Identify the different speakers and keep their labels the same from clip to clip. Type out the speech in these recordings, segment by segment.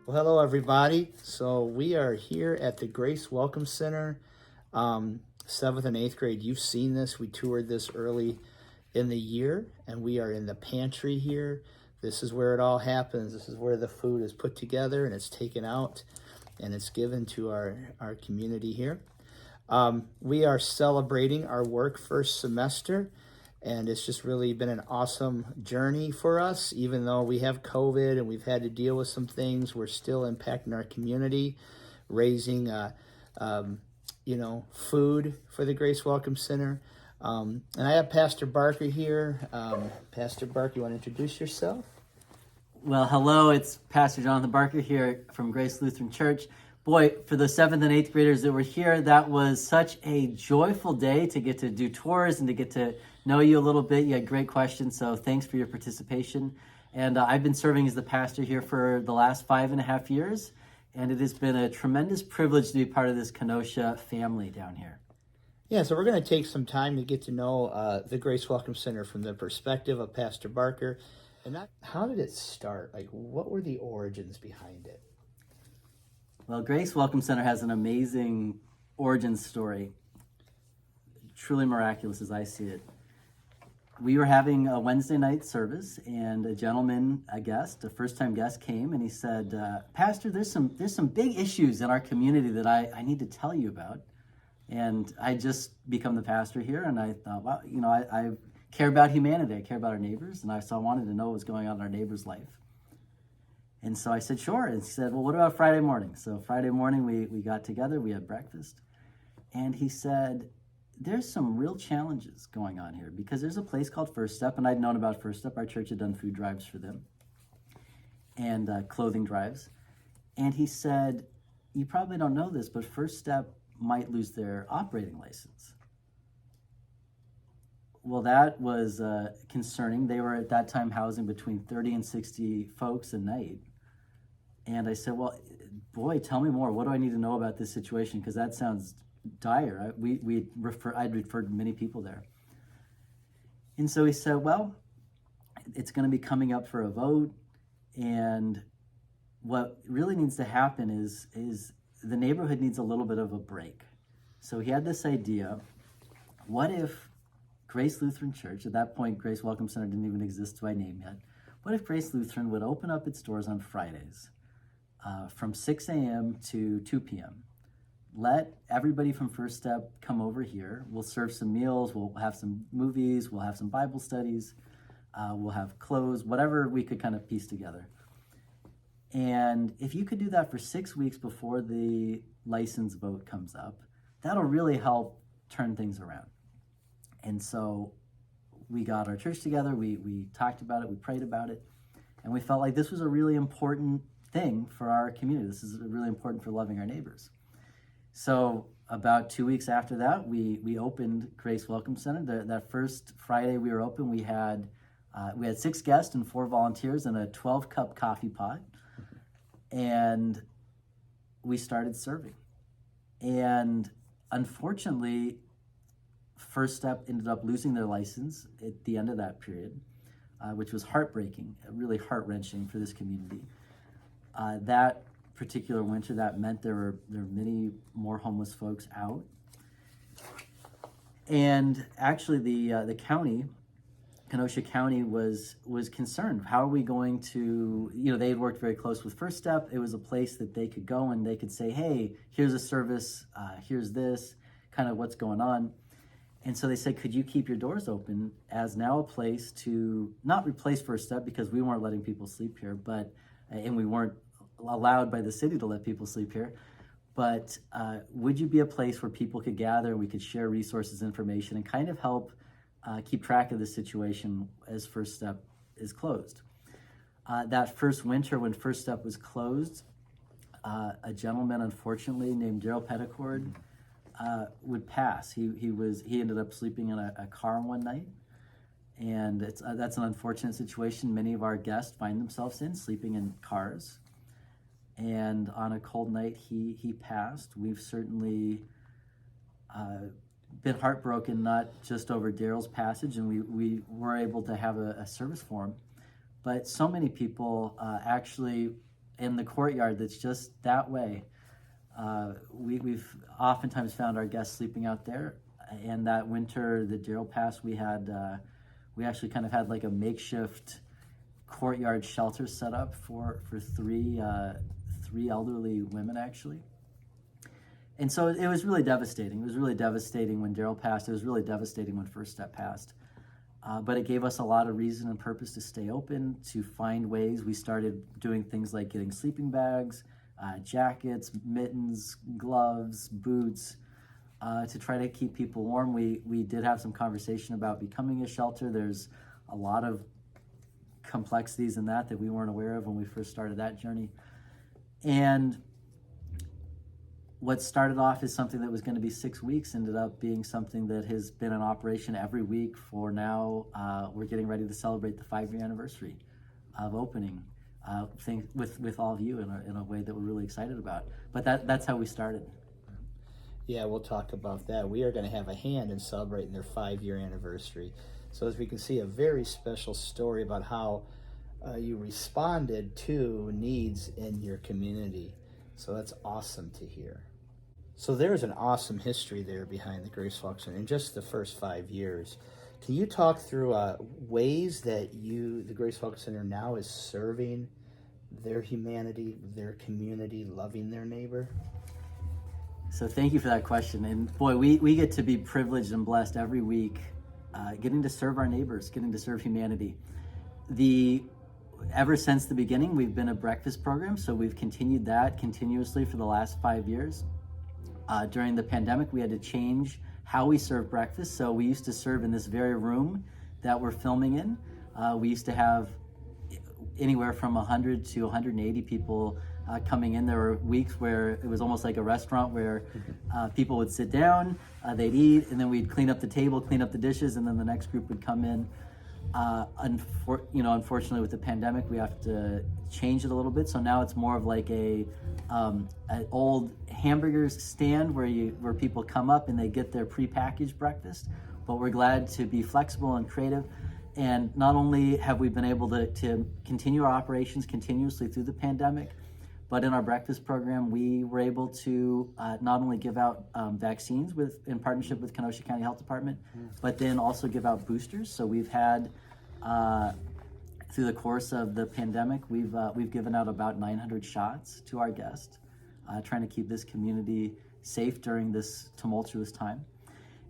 Speaker 1: Well, hello, everybody. So, we are here at the Grace Welcome Center, seventh and eighth grade. You've seen this. We toured this early in the year, and we are in the pantry here. This is where it all happens. This is where the food is put together and it's taken out and it's given to our community here. We are celebrating our work first semester, and it's just really been an awesome journey for us. Even though we have COVID and we've had to deal with some things, we're still impacting our community, raising, food for the Grace Welcome Center. And I have Pastor Barker here. Pastor Barker, you want to introduce yourself?
Speaker 2: Well, hello, it's Pastor Jonathan Barker here from Grace Lutheran Church. Boy, for the 7th and 8th graders that were here, that was such a joyful day to get to do tours and to get to know you a little bit. You had great questions, so thanks for your participation. And I've been serving as the pastor here for the last 5.5 years, and it has been a tremendous privilege to be part of this Kenosha family down here.
Speaker 1: Yeah, so we're going to take some time to get to know the Grace Welcome Center from the perspective of Pastor Barker. And how did it start? Like, what were the origins behind it?
Speaker 2: Well, Grace Welcome Center has an amazing origin story, truly miraculous as I see it. We were having a Wednesday night service, and a gentleman, a first-time guest, came, and he said, "Pastor, there's some big issues in our community that I need to tell you about." And I just become the pastor here, and I thought, wow, I care about humanity. I care about our neighbors, and I wanted to know what was going on in our neighbor's life. And so I said, sure. And he said, well, what about Friday morning? So Friday morning, we got together, we had breakfast. And he said, there's some real challenges going on here because there's a place called First Step, and I'd known about First Step. Our church had done food drives for them and clothing drives. And he said, you probably don't know this, but First Step might lose their operating license. Well, that was concerning. They were at that time housing between 30 and 60 folks a night. And I said, well, boy, tell me more. What do I need to know about this situation? Because that sounds dire. I'd referred many people there. And so he said, well, it's going to be coming up for a vote. And what really needs to happen is the neighborhood needs a little bit of a break. So he had this idea, what if Grace Lutheran Church, at that point Grace Welcome Center didn't even exist by name yet, what if Grace Lutheran would open up its doors on Fridays from 6 a.m. to 2 p.m. Let everybody from First Step come over here. We'll serve some meals, we'll have some movies, we'll have some Bible studies, we'll have clothes, whatever we could kind of piece together. And if you could do that for 6 weeks before the license vote comes up, that'll really help turn things around. And so we got our church together, we talked about it, we prayed about it, and we felt like this was a really important thing for our community. This is really important for loving our neighbors. So about 2 weeks after that, we opened Grace Welcome Center. That first Friday we were open, we had 6 guests and 4 volunteers and a 12-cup coffee pot. And we started serving. And unfortunately, First Step ended up losing their license at the end of that period, which was heartbreaking, really heart-wrenching for this community. That particular winter, that meant there were many more homeless folks out. And actually the county, Kenosha County was concerned. How are we going to, they had worked very close with First Step. It was a place that they could go and they could say, hey, here's a service, here's this, kind of what's going on. And so they said, could you keep your doors open as now a place to not replace First Step because we weren't letting people sleep here, and we weren't allowed by the city to let people sleep here, but would you be a place where people could gather and we could share resources, information, and kind of help keep track of the situation as First Step is closed. That first winter when First Step was closed, a gentleman, unfortunately, named Daryl Petticord would pass. He ended up sleeping in a car one night, and that's an unfortunate situation. Many of our guests find themselves sleeping in cars, and on a cold night, he passed. We've certainly been heartbroken, not just over Daryl's passage, and we were able to have a service for him, but so many people actually in the courtyard that's just that way. We've oftentimes found our guests sleeping out there. And that winter that Daryl passed, we actually kind of had like a makeshift courtyard shelter set up for three elderly women, actually. And so it was really devastating. It was really devastating when Daryl passed. It was really devastating when First Step passed. But it gave us a lot of reason and purpose to stay open, to find ways. We started doing things like getting sleeping bags, jackets, mittens, gloves, boots, to try to keep people warm. We did have some conversation about becoming a shelter. There's a lot of complexities in that we weren't aware of when we first started that journey. And what started off as something that was going to be 6 weeks ended up being something that has been in operation every week for now. We're getting ready to celebrate the 5-year anniversary of opening with all of you in a way that we're really excited about. But that's how we started.
Speaker 1: Yeah, we'll talk about that. We are going to have a hand in celebrating their 5-year anniversary. So as we can see, a very special story about how you responded to needs in your community. So that's awesome to hear. So there's an awesome history there behind the Grace Welcome Center in just the first 5 years. Can you talk through ways that the Grace Welcome Center now is serving their humanity, their community, loving their neighbor?
Speaker 2: So thank you for that question. And boy, we get to be privileged and blessed every week, getting to serve our neighbors, getting to serve humanity. Ever since the beginning, we've been a breakfast program, so we've continued that continuously for the last 5 years. During the pandemic, we had to change how we serve breakfast. So we used to serve in this very room that we're filming in. We used to have anywhere from 100 to 180 people coming in. There were weeks where it was almost like a restaurant where people would sit down, they'd eat, and then we'd clean up the table, clean up the dishes, and then the next group would come in. Unfortunately, with the pandemic, we have to change it a little bit. So now it's more of like an old hamburgers stand where people come up and they get their prepackaged breakfast. But we're glad to be flexible and creative. And not only have we been able to continue our operations continuously through the pandemic, but in our breakfast program, we were able to not only give out vaccines in partnership with Kenosha County Health Department, but then also give out boosters. So we've had, through the course of the pandemic, we've given out about 900 shots to our guests, trying to keep this community safe during this tumultuous time.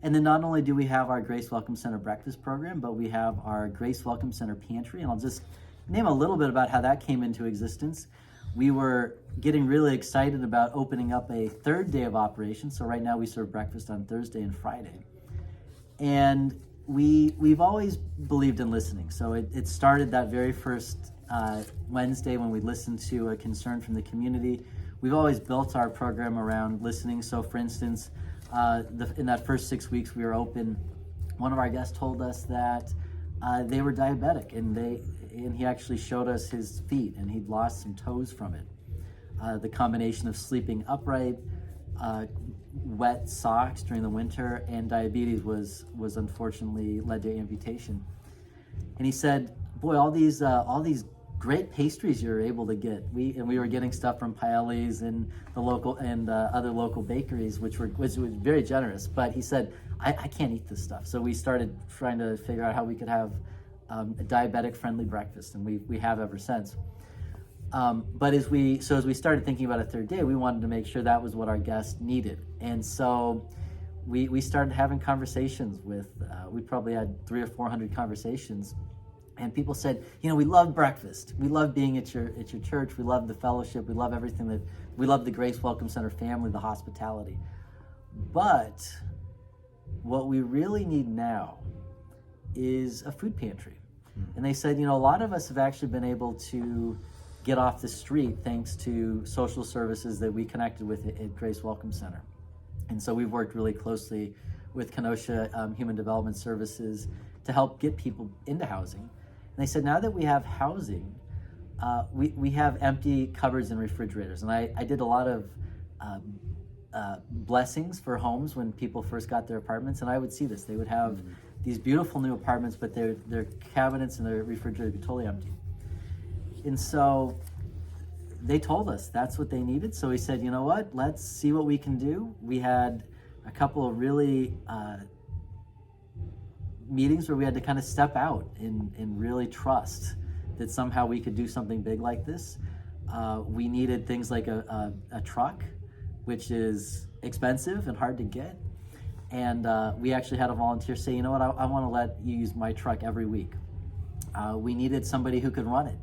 Speaker 2: And then not only do we have our Grace Welcome Center breakfast program, but we have our Grace Welcome Center pantry. And I'll just name a little bit about how that came into existence. We were getting really excited about opening up a third day of operation. So right now we serve breakfast on Thursday and Friday. And we've always believed in listening. So it started that very first Wednesday when we listened to a concern from the community. We've always built our program around listening. So for instance, in that first 6 weeks we were open, one of our guests told us that they were diabetic, and he actually showed us his feet, and he'd lost some toes from it. The combination of sleeping upright, wet socks during the winter, and diabetes was unfortunately led to amputation. And he said, "Boy, all these great pastries you're able to get." We were getting stuff from Paelli's and the local and other local bakeries, which was very generous. But he said, I can't eat this stuff. So we started trying to figure out how we could have a diabetic-friendly breakfast, and we have ever since. But as we started thinking about a third day, we wanted to make sure that was what our guests needed, and so we started having conversations with. We probably had 300 or 400 conversations. And people said, we love breakfast. We love being at your church. We love the fellowship. We love everything we love the Grace Welcome Center family, the hospitality. But what we really need now is a food pantry. And they said, a lot of us have actually been able to get off the street thanks to social services that we connected with at Grace Welcome Center. And so we've worked really closely with Kenosha Human Development Services to help get people into housing. And they said, now that we have housing, we have empty cupboards and refrigerators. And I did a lot of blessings for homes when people first got their apartments, and I would see this. They would have these beautiful new apartments, but their cabinets and their refrigerators would be totally empty. And so they told us that's what they needed. So we said, you know what, let's see what we can do. We had a couple of really meetings where we had to kind of step out and really trust that somehow we could do something big like this. We needed things like a truck, which is expensive and hard to get. And we actually had a volunteer say, you know what, I want to let you use my truck every week. We needed somebody who could run it.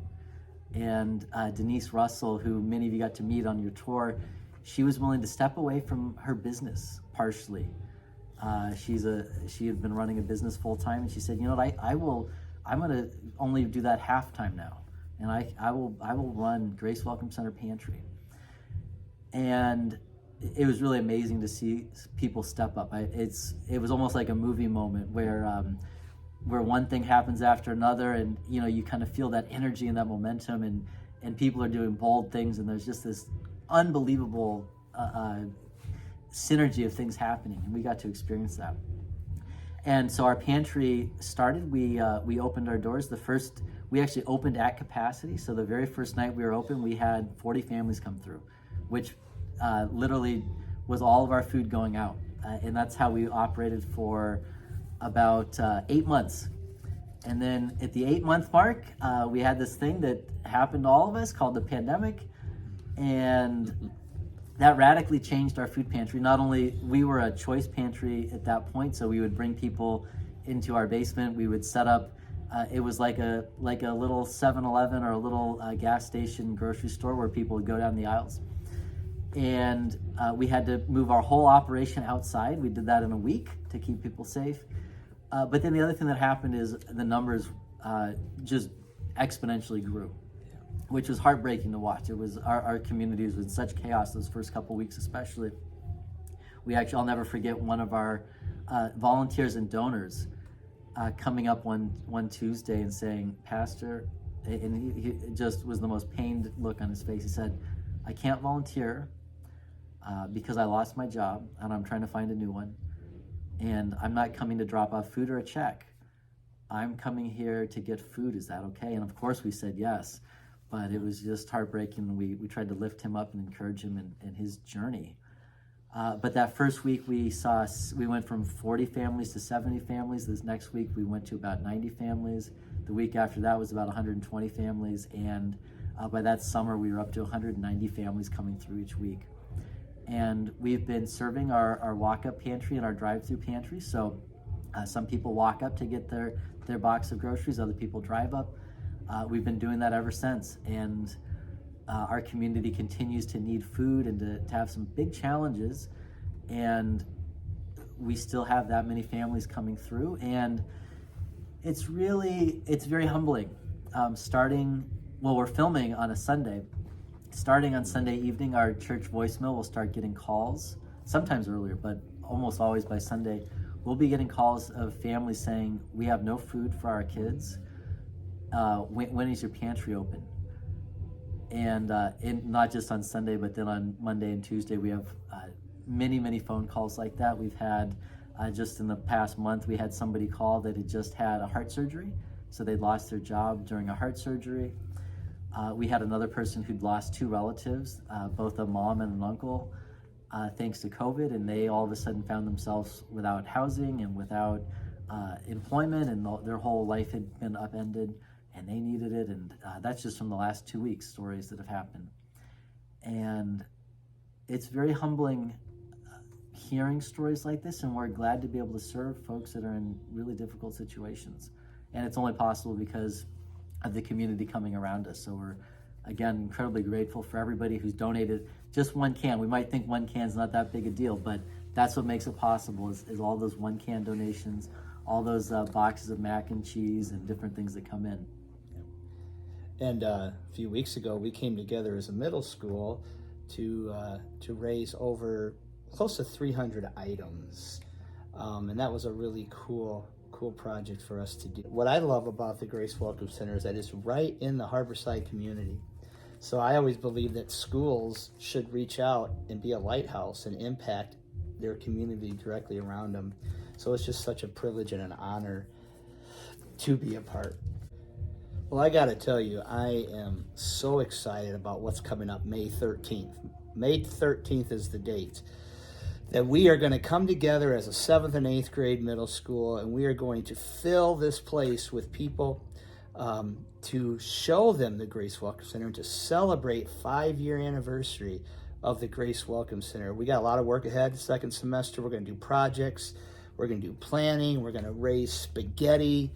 Speaker 2: And Denise Russell, who many of you got to meet on your tour, she was willing to step away from her business partially. She had been running a business full time, and she said, you know what, I'm going to only do that half time now, and I will run Grace Welcome Center Pantry. And it was really amazing to see people step up. It was almost like a movie moment where one thing happens after another, and you kind of feel that energy and that momentum, and people are doing bold things, and there's just this unbelievable synergy of things happening, and we got to experience that. And so our pantry started. We opened our doors. We actually opened at capacity. So the very first night we were open, we had 40 families come through, which literally was all of our food going out. And that's how we operated for about 8 months. And then at the 8-month mark, we had this thing that happened to all of us called the pandemic. And that radically changed our food pantry. Not only we were a choice pantry at that point, so we would bring people into our basement. We would set up. It was like a little 7-Eleven or a little gas station grocery store where people would go down the aisles. And we had to move our whole operation outside. We did that in a week to keep people safe. But then the other thing that happened is the numbers just exponentially grew, which was heartbreaking to watch. It was our community was in such chaos those first couple weeks, especially. I'll never forget one of our volunteers and donors coming up one Tuesday and saying, Pastor, and he just was the most pained look on his face. He said, I can't volunteer because I lost my job and I'm trying to find a new one. And I'm not coming to drop off food or a check. I'm coming here to get food. Is that okay? And of course we said yes. But it was just heartbreaking. We tried to lift him up and encourage him in his journey. But that first week we went from 40 families to 70 families. This next week we went to about 90 families. The week after that was about 120 families. And by that summer we were up to 190 families coming through each week. And we've been serving our walk-up pantry and our drive-through pantry. So some people walk up to get their box of groceries. Other people drive up. We've been doing that ever since, and our community continues to need food and to have some big challenges, and we still have that many families coming through, and it's very humbling. We're filming on a Sunday. Starting on Sunday evening, our church voicemail will start getting calls, sometimes earlier, but almost always by Sunday. We'll be getting calls of families saying, we have no food for our kids. When is your pantry open? And not just on Sunday, but then on Monday and Tuesday, we have many phone calls like that. We've had, just in the past month, we had somebody call that had just had a heart surgery. So they'd lost their job during a heart surgery. We had another person who'd lost 2 relatives, both a mom and an uncle, thanks to COVID. And they all of a sudden found themselves without housing and without employment, and their whole life had been upended. And they needed it, and that's just from the last 2 weeks, stories that have happened. And it's very humbling hearing stories like this, and we're glad to be able to serve folks that are in really difficult situations. And it's only possible because of the community coming around us. So we're, again, incredibly grateful for everybody who's donated just 1 can. We might think 1 can's not that big a deal, but that's what makes it possible is all those 1 can donations, all those boxes of mac and cheese and different things that come in.
Speaker 1: And a few weeks ago, we came together as a middle school to raise over close to 300 items, and that was a really cool project for us to do. What I love about the Grace Welcome Center is that it's right in the Harborside community. So I always believe that schools should reach out and be a lighthouse and impact their community directly around them. So it's just such a privilege and an honor to be a part. Well, I got to tell you, I am so excited about what's coming up May 13th. May 13th is the date that we are going to come together as a 7th and 8th grade middle school, and we are going to fill this place with people to show them the Grace Welcome Center and to celebrate 5-year anniversary of the Grace Welcome Center. We got a lot of work ahead. Second semester, we're going to do projects, we're going to do planning, we're going to raise spaghetti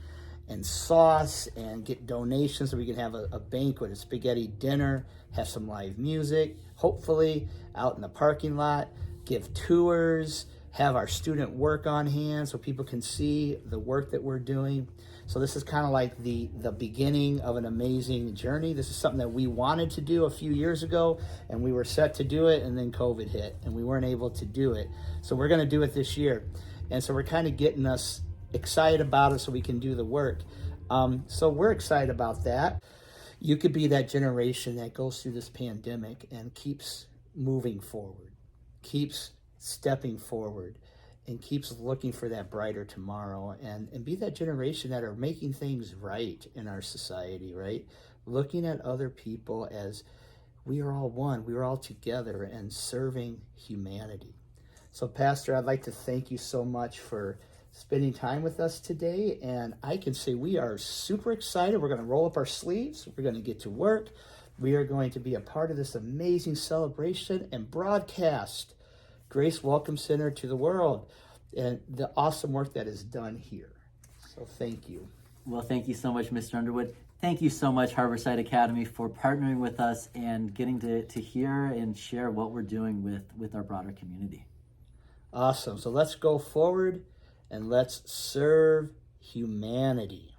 Speaker 1: and sauce and get donations so we can have a banquet, a spaghetti dinner, have some live music, hopefully out in the parking lot, give tours, have our student work on hand so people can see the work that we're doing. So this is kind of like the beginning of an amazing journey. This is something that we wanted to do a few years ago, and we were set to do it, and then COVID hit, and we weren't able to do it. So we're going to do it this year. And so we're kind of getting us excited about it so we can do the work. So we're excited about that. You could be that generation that goes through this pandemic and keeps moving forward, keeps stepping forward, and keeps looking for that brighter tomorrow, and be that generation that are making things right in our society, right? Looking at other people as we are all one, we are all together and serving humanity. So Pastor, I'd like to thank you so much for spending time with us today, and I can say we are super excited. We're going to roll up our sleeves. We're going to get to work. We are going to be a part of this amazing celebration and broadcast Grace Welcome Center to the world and the awesome work that is done here. So thank you.
Speaker 2: Well, thank you so much, Mr. Underwood. Thank you so much, Harborside Academy, for partnering with us and getting to hear and share what we're doing with our broader community.
Speaker 1: Awesome. So let's go forward and let's serve humanity.